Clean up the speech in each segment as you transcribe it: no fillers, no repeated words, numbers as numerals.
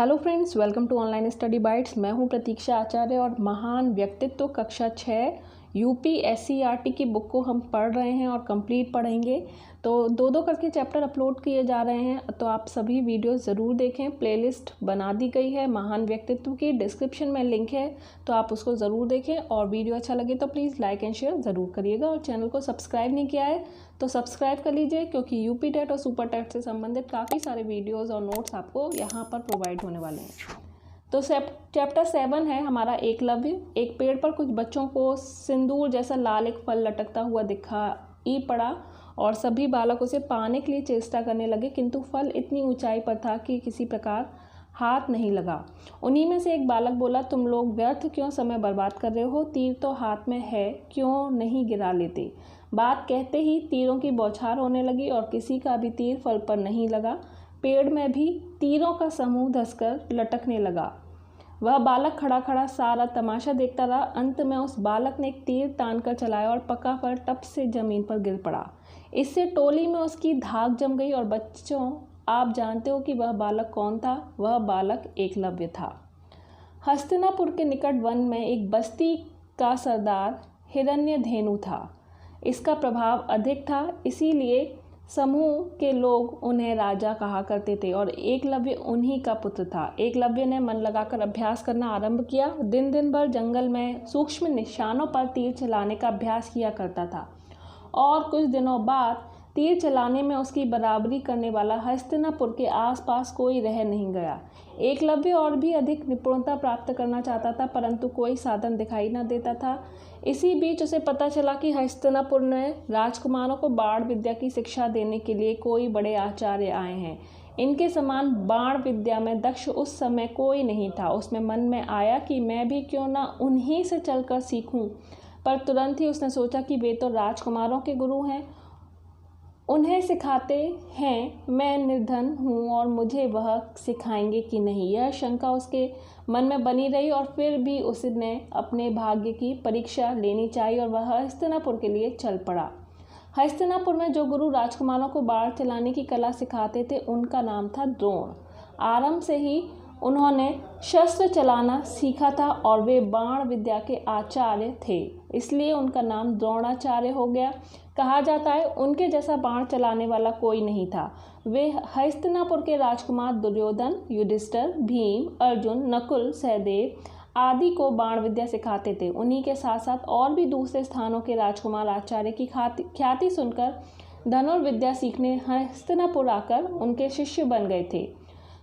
Hello friends, welcome to online study bytes. मैं हूं प्रतीक्षा आचार्य और महान व्यक्तित्व कक्षा 6 यूपी एससीईआरटी की बुक को हम पढ़ रहे हैं और कंप्लीट पढ़ेंगे। तो दो दो करके चैप्टर अपलोड किए जा रहे हैं, तो आप सभी वीडियो ज़रूर देखें। प्लेलिस्ट बना दी गई है महान व्यक्तित्व की, डिस्क्रिप्शन में लिंक है, तो आप उसको ज़रूर देखें। और वीडियो अच्छा लगे तो प्लीज़ लाइक एंड शेयर ज़रूर करिएगा। और चैनल को सब्सक्राइब नहीं किया है तो सब्सक्राइब कर लीजिए, क्योंकि यूपी टेट और सुपर टेट से संबंधित काफ़ी सारे वीडियोज़ और नोट्स आपको यहाँ पर प्रोवाइड होने वाले हैं। तो चैप्टर 7 है हमारा एकलव्य। एक पेड़ पर कुछ बच्चों को सिंदूर जैसा लाल एक फल लटकता हुआ दिखाई पड़ा और सभी बालक उसे पाने के लिए चेष्टा करने लगे, किंतु फल इतनी ऊंचाई पर था कि किसी प्रकार हाथ नहीं लगा। उन्हीं में से एक बालक बोला, तुम लोग व्यर्थ क्यों समय बर्बाद कर रहे हो? तीर तो हाथ में है, क्यों नहीं गिरा लेते? बात कहते ही तीरों की बौछार होने लगी और किसी का भी तीर फल पर नहीं लगा। पेड़ में भी तीरों का समूह धंसकर लटकने लगा। वह बालक खड़ा खड़ा सारा तमाशा देखता रहा। अंत में उस बालक ने एक तीर तानकर चलाया और पका फल टप से जमीन पर गिर पड़ा। इससे टोली में उसकी धाक जम गई। और बच्चों, आप जानते हो कि वह बालक कौन था? वह बालक एकलव्य था। हस्तिनापुर के निकट वन में एक बस्ती का सरदार हिरण्यधेनु था। इसका प्रभाव अधिक था, इसीलिए समूह के लोग उन्हें राजा कहा करते थे और एकलव्य उन्हीं का पुत्र था। एकलव्य ने मन लगाकर अभ्यास करना आरंभ किया। दिन दिन भर जंगल में सूक्ष्म निशानों पर तीर चलाने का अभ्यास किया करता था और कुछ दिनों बाद तीर चलाने में उसकी बराबरी करने वाला हस्तिनापुर के आसपास कोई रह नहीं गया। एकलव्य और भी अधिक निपुणता प्राप्त करना चाहता था, परंतु कोई साधन दिखाई न देता था। इसी बीच उसे पता चला कि हस्तिनापुर में राजकुमारों को बाण विद्या की शिक्षा देने के लिए कोई बड़े आचार्य आए हैं। इनके समान बाण विद्या में दक्ष उस समय कोई नहीं था। उसमें मन में आया कि मैं भी क्यों ना उन्हीं से चलकर सीखूं, पर तुरंत ही उसने सोचा कि वे तो राजकुमारों के गुरु हैं, उन्हें सिखाते हैं, मैं निर्धन हूँ और मुझे वह सिखाएंगे कि नहीं। यह शंका उसके मन में बनी रही और फिर भी उसने अपने भाग्य की परीक्षा लेनी चाहिए और वह हस्तिनापुर के लिए चल पड़ा। हस्तिनापुर में जो गुरु राजकुमारों को बाण चलाने की कला सिखाते थे, उनका नाम था द्रोण। आरंभ से ही उन्होंने शस्त्र चलाना सीखा था और वे बाण विद्या के आचार्य थे, इसलिए उनका नाम द्रोणाचार्य हो गया। कहा जाता है उनके जैसा बाण चलाने वाला कोई नहीं था। वे हस्तिनापुर के राजकुमार दुर्योधन, युधिष्ठिर, भीम, अर्जुन, नकुल, सहदेव आदि को बाण विद्या सिखाते थे। उन्हीं के साथ साथ और भी दूसरे स्थानों के राजकुमार आचार्य की ख्याति सुनकर धनुर्विद्या सीखने हस्तिनापुर आकर उनके शिष्य बन गए थे।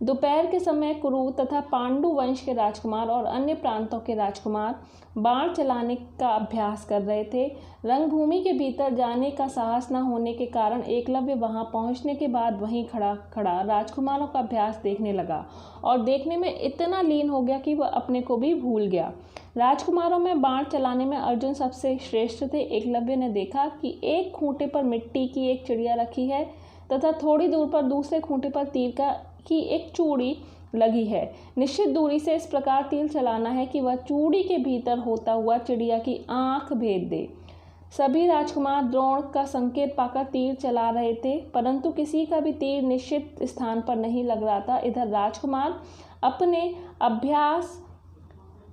दोपहर के समय कुरु तथा पांडु वंश के राजकुमार और अन्य प्रांतों के राजकुमार बाण चलाने का अभ्यास कर रहे थे। रंगभूमि के भीतर जाने का साहस न होने के कारण एकलव्य वहां पहुंचने के बाद वहीं खड़ा खड़ा राजकुमारों का अभ्यास देखने लगा और देखने में इतना लीन हो गया कि वह अपने को भी भूल गया। राजकुमारों में बाण चलाने में अर्जुन सबसे श्रेष्ठ थे। एकलव्य ने देखा कि एक खूंटे पर मिट्टी की एक चिड़िया रखी है तथा थोड़ी दूर पर दूसरे खूंटे पर तीर की एक चूड़ी लगी है। निश्चित दूरी से इस प्रकार तीर चलाना है कि वह चूड़ी के भीतर होता हुआ चिड़िया की आंख भेद दे। सभी राजकुमार द्रोण का संकेत पाकर तीर चला रहे थे, परंतु किसी का भी तीर निश्चित स्थान पर नहीं लग रहा था। इधर राजकुमार अपने अभ्यास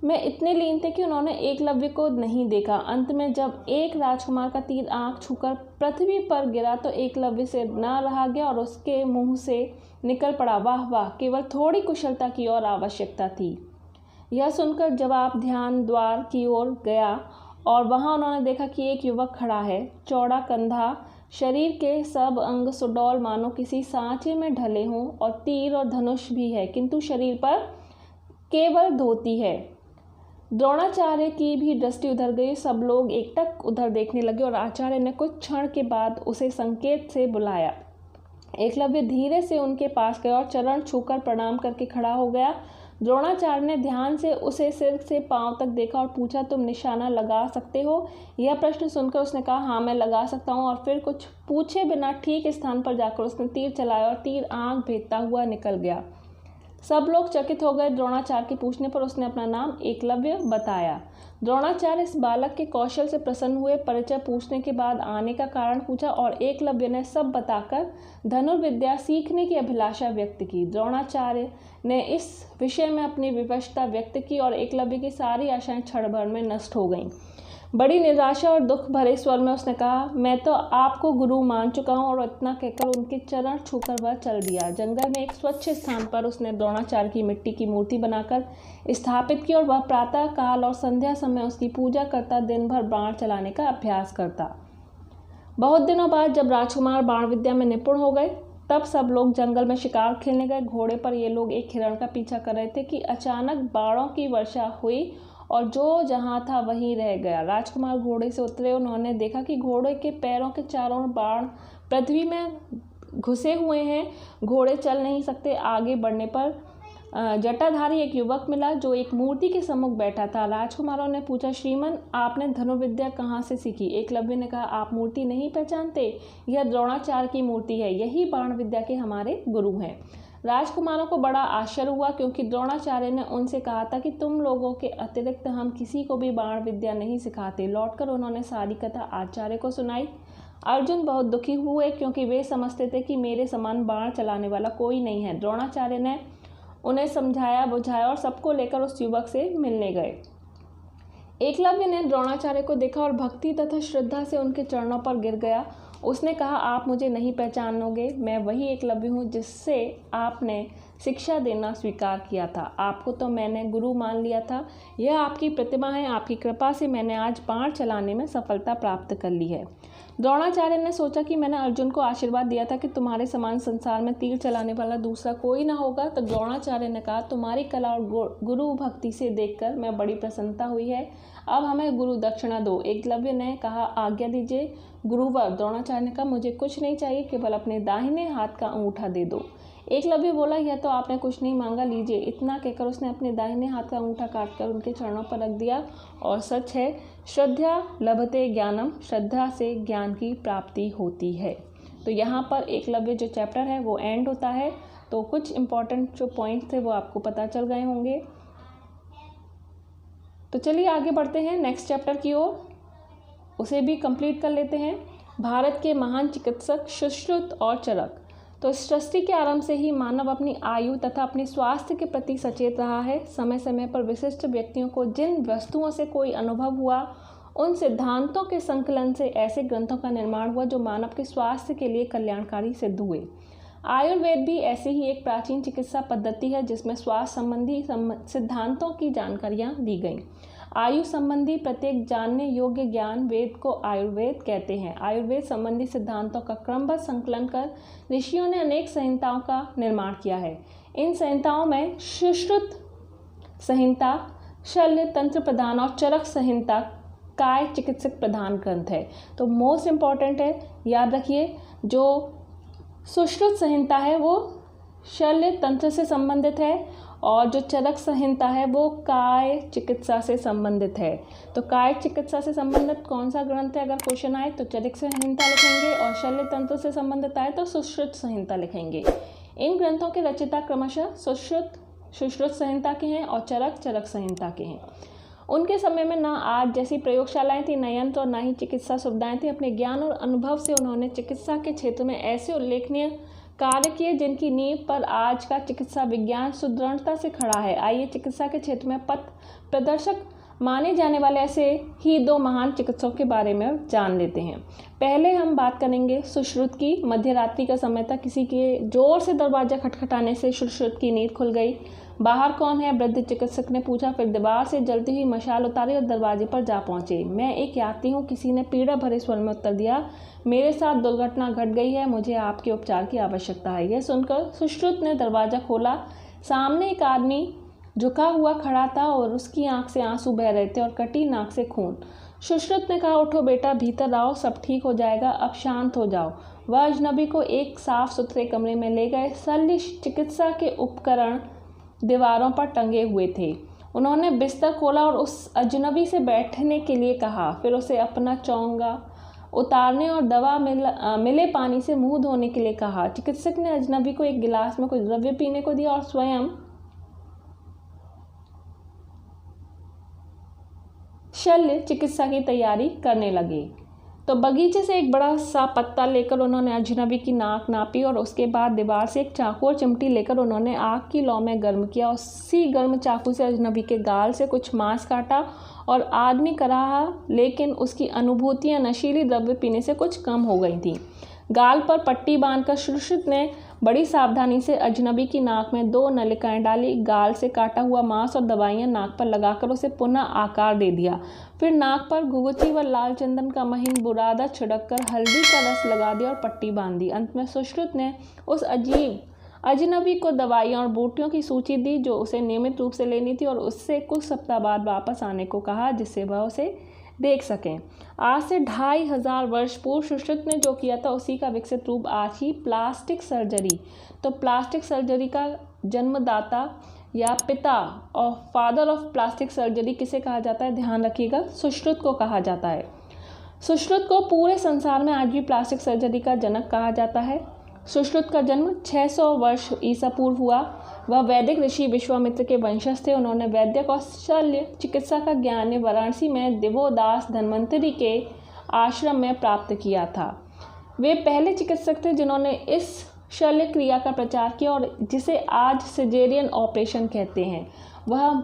में इतने लीन थे कि उन्होंने एकलव्य को नहीं देखा। अंत में जब एक राजकुमार का तीर आंख छूकर पृथ्वी पर गिरा तो एकलव्य से न रहा गया और उसके मुंह से निकल पड़ा, वाह वाह, केवल थोड़ी कुशलता की और आवश्यकता थी। यह सुनकर जवाब ध्यान द्वार की ओर गया और वहां उन्होंने देखा कि एक युवक खड़ा है। चौड़ा कंधा, शरीर के सब अंग सुडौल मानो किसी सांचे में ढले हों और तीर और धनुष भी है, किंतु शरीर पर केवल धोती है। द्रोणाचार्य की भी दृष्टि उधर गई। सब लोग एकटक उधर देखने लगे और आचार्य ने कुछ क्षण के बाद उसे संकेत से बुलाया। एकलव्य धीरे से उनके पास गया और चरण छूकर प्रणाम करके खड़ा हो गया। द्रोणाचार्य ने ध्यान से उसे सिर से पांव तक देखा और पूछा, तुम निशाना लगा सकते हो? यह प्रश्न सुनकर उसने कहा, हाँ मैं लगा सकता हूँ। और फिर कुछ पूछे बिना ठीक स्थान पर जाकर उसने तीर चलाया और तीर आंख भेदता हुआ निकल गया। सब लोग चकित हो गए। द्रोणाचार्य के पूछने पर उसने अपना नाम एकलव्य बताया। द्रोणाचार्य इस बालक के कौशल से प्रसन्न हुए। परिचय पूछने के बाद आने का कारण पूछा और एकलव्य ने सब बताकर धनुर्विद्या सीखने की अभिलाषा व्यक्त की। द्रोणाचार्य ने इस विषय में अपनी विवशता व्यक्त की और एकलव्य की सारी आशाएं क्षण भर में नष्ट हो गईं। बड़ी निराशा और दुख भरे स्वर में उसने कहा, मैं तो आपको गुरु मान चुका हूँ। और इतना कहकर उनके चरण छूकर वह चल दिया। जंगल में एक स्वच्छ स्थान पर उसने द्रोणाचार्य की मिट्टी की मूर्ति बनाकर स्थापित की और वह प्रातः काल और संध्या समय उसकी पूजा करता, दिन भर बाण चलाने का अभ्यास करता। बहुत दिनों बाद जब राजकुमार बाण विद्या में निपुण हो गए, तब सब लोग जंगल में शिकार खेलने गए। घोड़े पर ये लोग एक हिरण का पीछा कर रहे थे कि अचानक बाणों की वर्षा हुई और जो जहाँ था वहीं रह गया। राजकुमार घोड़े से उतरे। उन्होंने देखा कि घोड़े के पैरों के चारों ओर बाण पृथ्वी में घुसे हुए हैं। घोड़े चल नहीं सकते। आगे बढ़ने पर जटाधारी एक युवक मिला जो एक मूर्ति के सम्मुख बैठा था। राजकुमारों ने पूछा, श्रीमन, आपने धनुर्विद्या कहाँ से सीखी? एकलव्य ने कहा, आप मूर्ति नहीं पहचानते? यह द्रोणाचार्य की मूर्ति है। यही बाण विद्या के हमारे गुरु हैं। राजकुमारों को बड़ा आश्चर्य हुआ क्योंकि द्रोणाचार्य ने उनसे कहा था कि तुम लोगों के अतिरिक्त हम किसी को भी बाण विद्या नहीं सिखाते। लौटकर उन्होंने सारी कथा आचार्य को सुनाई। अर्जुन बहुत दुखी हुए क्योंकि वे समझते थे कि मेरे समान बाण चलाने वाला कोई नहीं है। द्रोणाचार्य ने उन्हें समझाया बुझाया और सबको लेकर उस युवक से मिलने गए। एकलव्य ने द्रोणाचार्य को देखा और भक्ति तथा श्रद्धा से उनके चरणों पर गिर गया। उसने कहा, आप मुझे नहीं पहचानोगे। मैं वही एकलव्य हूँ जिससे आपने शिक्षा देना स्वीकार किया था। आपको तो मैंने गुरु मान लिया था। यह आपकी प्रतिमा है। आपकी कृपा से मैंने आज बाण चलाने में सफलता प्राप्त कर ली है। द्रोणाचार्य ने सोचा कि मैंने अर्जुन को आशीर्वाद दिया था कि तुम्हारे समान संसार में तीर चलाने वाला दूसरा कोई ना होगा। तो द्रोणाचार्य ने कहा, तुम्हारी कला और गुरु भक्ति से देखकर मैं बड़ी प्रसन्नता हुई है। अब हमें गुरु दक्षिणा दो। एकलव्य ने कहा, आज्ञा दीजिए गुरुवर। द्रोणाचार्य ने कहा, मुझे कुछ नहीं चाहिए, केवल अपने दाहिने हाथ का अंगूठा दे दो। एकलव्य बोला, यह तो आपने कुछ नहीं मांगा, लीजिए। इतना कहकर उसने अपने दाहिने हाथ का अंगूठा काटकर उनके चरणों पर रख दिया। और सच है, श्रद्धा लभते ज्ञानम, श्रद्धा से ज्ञान की प्राप्ति होती है। तो यहाँ पर एकलव्य जो चैप्टर है वो एंड होता है। तो कुछ इंपॉर्टेंट जो पॉइंट थे वो आपको पता चल गए होंगे। तो चलिए आगे बढ़ते हैं नेक्स्ट चैप्टर की ओर, उसे भी कंप्लीट कर लेते हैं। भारत के महान चिकित्सक सुश्रुत और चरक। तो सृष्टि के आरंभ से ही मानव अपनी आयु तथा अपने स्वास्थ्य के प्रति सचेत रहा है। समय समय पर विशिष्ट व्यक्तियों को जिन वस्तुओं से कोई अनुभव हुआ, उन सिद्धांतों के संकलन से ऐसे ग्रंथों का निर्माण हुआ जो मानव के स्वास्थ्य के लिए कल्याणकारी सिद्ध हुए। आयुर्वेद भी ऐसी ही एक प्राचीन चिकित्सा पद्धति है जिसमें स्वास्थ्य संबंधी सिद्धांतों की जानकारियाँ दी गईं। आयु संबंधी प्रत्येक जानने योग्य ज्ञान वेद को आयुर्वेद कहते हैं। आयुर्वेद संबंधी सिद्धांतों का क्रमबद्ध संकलन कर ऋषियों ने अनेक संहिताओं का निर्माण किया है। इन संहिताओं में सुश्रुत संहिता, शल्य तंत्र प्रधान और चरक संहिता काय चिकित्सक प्रधान ग्रंथ है। तो मोस्ट इम्पॉर्टेंट है, याद रखिए। जो सुश्रुत संहिता है वो शल्य तंत्र से संबंधित है और जो चरक संहिता है वो काय चिकित्सा से संबंधित है। तो काय चिकित्सा से संबंधित कौन सा ग्रंथ है, अगर क्वेश्चन आए तो चरक संहिता लिखेंगे, और शल्य तंत्र से संबंधित आए तो सुश्रुत संहिता लिखेंगे। इन ग्रंथों के रचयिता क्रमशः सुश्रुत संहिता के हैं और चरक संहिता के हैं। उनके समय में ना आज जैसी प्रयोगशालाएं थी, न यंत्र और ना ही चिकित्सा सुविधाएं थी। अपने ज्ञान और अनुभव से उन्होंने चिकित्सा के क्षेत्र में ऐसे उल्लेखनीय कार्य किए जिनकी नींव पर आज का चिकित्सा विज्ञान सुदृढ़ता से खड़ा है। आइए चिकित्सा के क्षेत्र में पथ प्रदर्शक माने जाने वाले ऐसे ही दो महान चिकित्सकों के बारे में जान लेते हैं। पहले हम बात करेंगे सुश्रुत की। मध्यरात्रि का समय था, किसी के जोर से दरवाजा खटखटाने से सुश्रुत की नींद खुल गई। बाहर कौन है, वृद्ध चिकित्सक ने पूछा। फिर दीवार से जलती हुई मशाल उतारी और दरवाजे पर जा पहुंचे। मैं एक यात्री हूँ, किसी ने पीड़ा भरे स्वर में उत्तर दिया। मेरे साथ दुर्घटना घट गई है, मुझे आपके उपचार की आवश्यकता है। यह सुनकर सुश्रुत ने दरवाजा खोला। सामने एक आदमी झुका हुआ खड़ा था और उसकी आंख से आंसू बह रहे थे और कटी नाक से खून। सुश्रुत ने कहा, उठो बेटा, भीतर आओ, सब ठीक हो जाएगा, अब शांत हो जाओ। वह अजनबी को एक साफ सुथरे कमरे में ले गए। शल्य चिकित्सा के उपकरण दीवारों पर टंगे हुए थे। उन्होंने बिस्तर खोला और उस अजनबी से बैठने के लिए कहा। फिर उसे अपना चोंगा उतारने और दवा मिले पानी से मुंह धोने के लिए कहा। चिकित्सक ने अजनबी को एक गिलास में कुछ द्रव्य पीने को दिया और स्वयं शल्य चिकित्सा की तैयारी करने लगे। तो बगीचे से एक बड़ा सा पत्ता लेकर उन्होंने अजनबी की नाक नापी और उसके बाद दीवार से एक चाकू और चिमटी लेकर उन्होंने आग की लौ में गर्म किया। उसी गर्म चाकू से अजनबी के गाल से कुछ मांस काटा और आदमी कराहा, लेकिन उसकी अनुभूतियां नशीली द्रव्य पीने से कुछ कम हो गई थीं। गाल पर पट्टी बांधकर सुश्रुत ने बड़ी सावधानी से अजनबी की नाक में 2 नलिकाएं डाली। गाल से काटा हुआ मांस और दवाइयां नाक पर लगाकर उसे पुनः आकार दे दिया। फिर नाक पर घुघुती व लाल चंदन का महीन बुरादा छिड़क कर हल्दी का रस लगा दिया और पट्टी बांध दी। अंत में सुश्रुत ने उस अजनबी को दवाइयों और बूटियों की सूची दी जो उसे नियमित रूप से लेनी थी और उससे कुछ सप्ताह बाद वापस आने को कहा जिससे वह उसे देख सकें। आज से 2500 वर्ष पूर्व सुश्रुत ने जो किया था उसी का विकसित रूप आज ही प्लास्टिक सर्जरी। तो प्लास्टिक सर्जरी का जन्मदाता या पिता और फादर ऑफ प्लास्टिक सर्जरी किसे कहा जाता है, ध्यान रखिएगा, सुश्रुत को कहा जाता है। सुश्रुत को पूरे संसार में आज भी प्लास्टिक सर्जरी का जनक कहा जाता है। सुश्रुत का जन्म 600 वर्ष ईसा पूर्व हुआ। वह वैदिक ऋषि विश्वामित्र के वंशज थे। उन्होंने वैद्य और शल्य चिकित्सा का ज्ञान वाराणसी में दिवोदास धन्वंतरी के आश्रम में प्राप्त किया था। वे पहले चिकित्सक थे जिन्होंने इस शल्य क्रिया का प्रचार किया और जिसे आज सिजेरियन ऑपरेशन कहते हैं। वह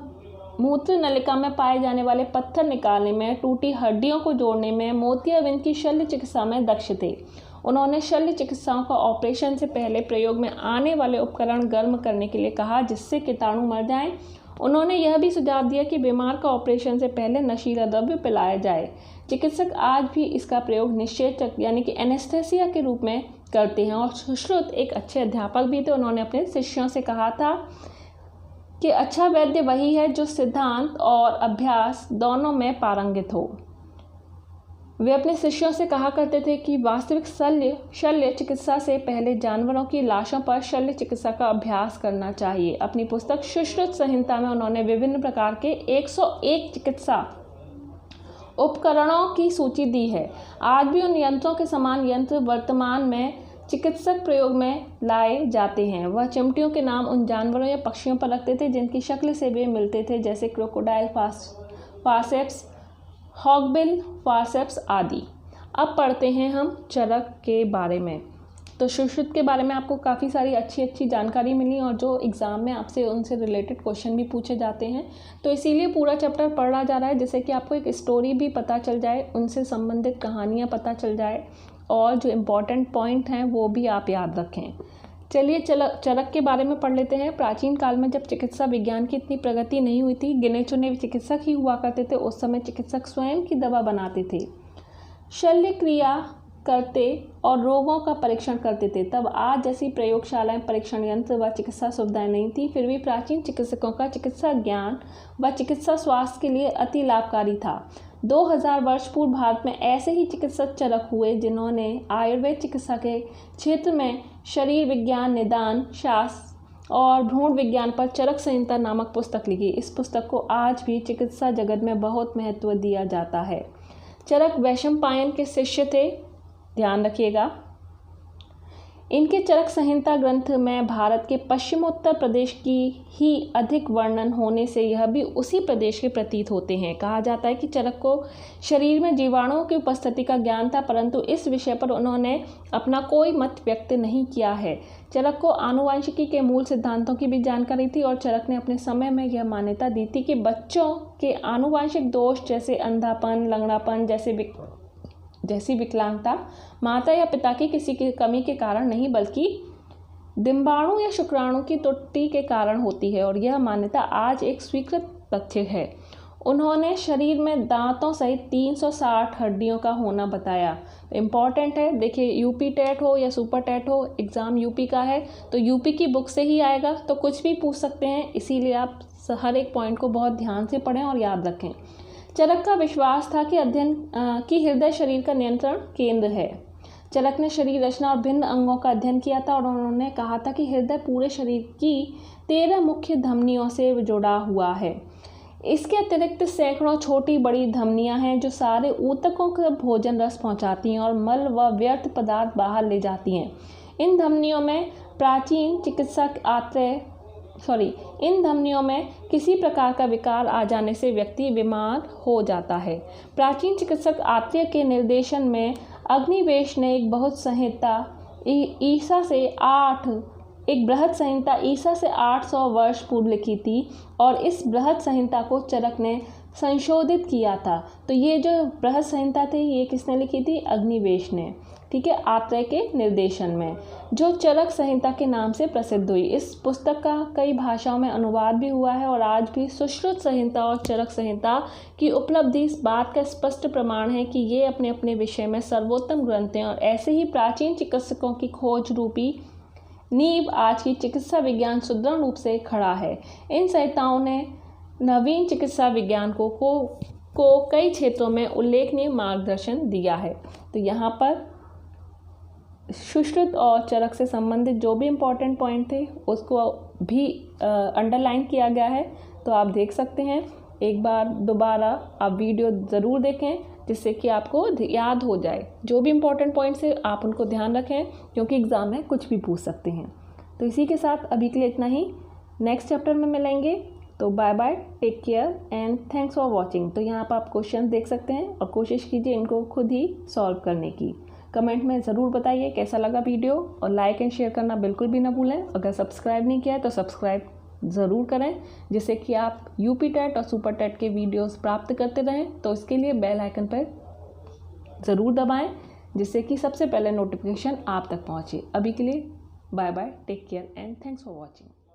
मूत्र नलिका में पाए जाने वाले पत्थर निकालने में, टूटी हड्डियों को जोड़ने में, मोतियाबिंद की शल्य चिकित्सा में दक्ष थे। उन्होंने शल्य चिकित्साओं का ऑपरेशन से पहले प्रयोग में आने वाले उपकरण गर्म करने के लिए कहा जिससे कीटाणु मर जाएं। उन्होंने यह भी सुझाव दिया कि बीमार का ऑपरेशन से पहले नशीला द्रव्य पिलाया जाए। चिकित्सक आज भी इसका प्रयोग निषेचक यानी कि एनेस्थेसिया के रूप में करते हैं। और सुश्रुत एक अच्छे अध्यापक भी थे। उन्होंने अपने शिष्यों से कहा था कि अच्छा वैद्य वही है जो सिद्धांत और अभ्यास दोनों में पारंगत हो। वे अपने शिष्यों से कहा करते थे कि वास्तविक शल्य चिकित्सा से पहले जानवरों की लाशों पर शल्य चिकित्सा का अभ्यास करना चाहिए। अपनी पुस्तक सुश्रुत संहिता में उन्होंने विभिन्न प्रकार के 101 चिकित्सा उपकरणों की सूची दी है। आज भी उन यंत्रों के समान यंत्र वर्तमान में चिकित्सक प्रयोग में लाए जाते हैं। वह चिमटियों के नाम उन जानवरों या पक्षियों पर रखते थे जिनकी शक्ल से वे मिलते थे, जैसे क्रोकोडाइल फार्सेप्स, हॉगबिल फार्सेप्स आदि। अब पढ़ते हैं हम चरक के बारे में। तो सुश्रुत के बारे में आपको काफ़ी सारी अच्छी जानकारी मिली और जो एग्ज़ाम में आपसे उनसे रिलेटेड क्वेश्चन भी पूछे जाते हैं, तो इसीलिए पूरा चैप्टर पढ़ा जा रहा है जिससे कि आपको एक स्टोरी भी पता चल जाए, उनसे संबंधित कहानियाँ पता चल जाए और जो इम्पॉर्टेंट पॉइंट हैं वो भी आप याद रखें। चलिए चरक के बारे में पढ़ लेते हैं। प्राचीन काल में जब चिकित्सा विज्ञान की इतनी प्रगति नहीं हुई थी, गिने चुने चिकित्सक ही हुआ करते थे। उस समय चिकित्सक स्वयं की दवा बनाते थे, शल्य क्रिया करते और रोगों का परीक्षण करते थे। तब आज जैसी प्रयोगशालाएं, परीक्षण यंत्र व चिकित्सा सुविधाएं नहीं थी, फिर भी प्राचीन चिकित्सकों का चिकित्सा ज्ञान व चिकित्सा स्वास्थ्य के लिए अति लाभकारी था। 2000 वर्ष पूर्व भारत में ऐसे ही चिकित्सक चरक हुए जिन्होंने आयुर्वेद चिकित्सा के क्षेत्र में शरीर विज्ञान, निदान शास्त्र और भ्रूण विज्ञान पर चरक संहिता नामक पुस्तक लिखी। इस पुस्तक को आज भी चिकित्सा जगत में बहुत महत्व दिया जाता है। चरक वैशंपायन के शिष्य थे, ध्यान रखिएगा। इनके चरक संहिता ग्रंथ में भारत के पश्चिमोत्तर प्रदेश की ही अधिक वर्णन होने से यह भी उसी प्रदेश के प्रतीत होते हैं। कहा जाता है कि चरक को शरीर में जीवाणुओं की उपस्थिति का ज्ञान था, परंतु इस विषय पर उन्होंने अपना कोई मत व्यक्त नहीं किया है। चरक को आनुवंशिकी के मूल सिद्धांतों की भी जानकारी थी और चरक ने अपने समय में यह मान्यता दी थी कि बच्चों के आनुवंशिक दोष जैसे अंधापन, लंगड़ापन जैसी विकलांगता माता या पिता की किसी की कमी के कारण नहीं, बल्कि डिंबाणु या शुक्राणु की त्रुटि के कारण होती है और यह मान्यता आज एक स्वीकृत तथ्य है। उन्होंने शरीर में दांतों सहित 360 हड्डियों का होना बताया। इम्पॉर्टेंट है, देखिए यूपी टेट हो या सुपर टेट हो, एग्ज़ाम यूपी का है तो यूपी की बुक से ही आएगा, तो कुछ भी पूछ सकते हैं, इसीलिए आप हर एक पॉइंट को बहुत ध्यान से पढ़ें और याद रखें। चरक का विश्वास था कि हृदय शरीर का नियंत्रण केंद्र है। चरक ने शरीर रचना और भिन्न अंगों का अध्ययन किया था और उन्होंने कहा था कि हृदय पूरे शरीर की 13 मुख्य धमनियों से जुड़ा हुआ है। इसके अतिरिक्त सैकड़ों छोटी बड़ी धमनियां हैं जो सारे ऊतकों को भोजन रस पहुंचाती हैं और मल व व्यर्थ पदार्थ बाहर ले जाती हैं। इन धमनियों में प्राचीन चिकित्सक आंत्र इन धमनियों में किसी प्रकार का विकार आ जाने से व्यक्ति बीमार हो जाता है। प्राचीन चिकित्सक आत्रेय के निर्देशन में अग्निवेश ने एक बृहद संहिता ईसा से 800 वर्ष पूर्व लिखी थी और इस बृहद संहिता को चरक ने संशोधित किया था। तो ये जो बृहद संहिता थी ये किसने लिखी थी? अग्निवेश ने, ठीक है, आत्रेय के निर्देशन में, जो चरक संहिता के नाम से प्रसिद्ध हुई। इस पुस्तक का कई भाषाओं में अनुवाद भी हुआ है और आज भी सुश्रुत संहिता और चरक संहिता की उपलब्धि इस बात का स्पष्ट प्रमाण है कि ये अपने अपने विषय में सर्वोत्तम ग्रंथ हैं और ऐसे ही प्राचीन चिकित्सकों की खोज रूपी नींव आज की चिकित्सा विज्ञान सुदृढ़ रूप से खड़ा है। इन संहिताओं ने नवीन चिकित्सा विज्ञान को कई क्षेत्रों में उल्लेखनीय मार्गदर्शन दिया है। तो यहाँ पर सुश्रुत और चरक से संबंधित जो भी इम्पोर्टेंट पॉइंट थे उसको भी अंडरलाइन किया गया है। तो आप देख सकते हैं, एक बार दोबारा आप वीडियो ज़रूर देखें जिससे कि आपको याद हो जाए। जो भी इम्पोर्टेंट पॉइंट्स है आप उनको ध्यान रखें क्योंकि एग्ज़ाम में कुछ भी पूछ सकते हैं। तो इसी के साथ अभी के लिए इतना ही, नेक्स्ट चैप्टर में मिलेंगे। तो bye bye, take care and thanks for watching. तो यहाँ पर आप क्वेश्चन देख सकते हैं और कोशिश कीजिए इनको खुद ही सॉल्व करने की। कमेंट में ज़रूर बताइए कैसा लगा वीडियो और लाइक एंड शेयर करना बिल्कुल भी ना भूलें। अगर सब्सक्राइब नहीं किया है तो सब्सक्राइब ज़रूर करें जिससे कि आप यूपी टेट और सुपर टेट के वीडियोस प्राप्त करते रहें। तो इसके लिए बेल आइकन पर ज़रूर दबाएं जिससे कि सबसे पहले नोटिफिकेशन आप तक पहुँचे। अभी के लिए bye bye, take care and thanks for watching.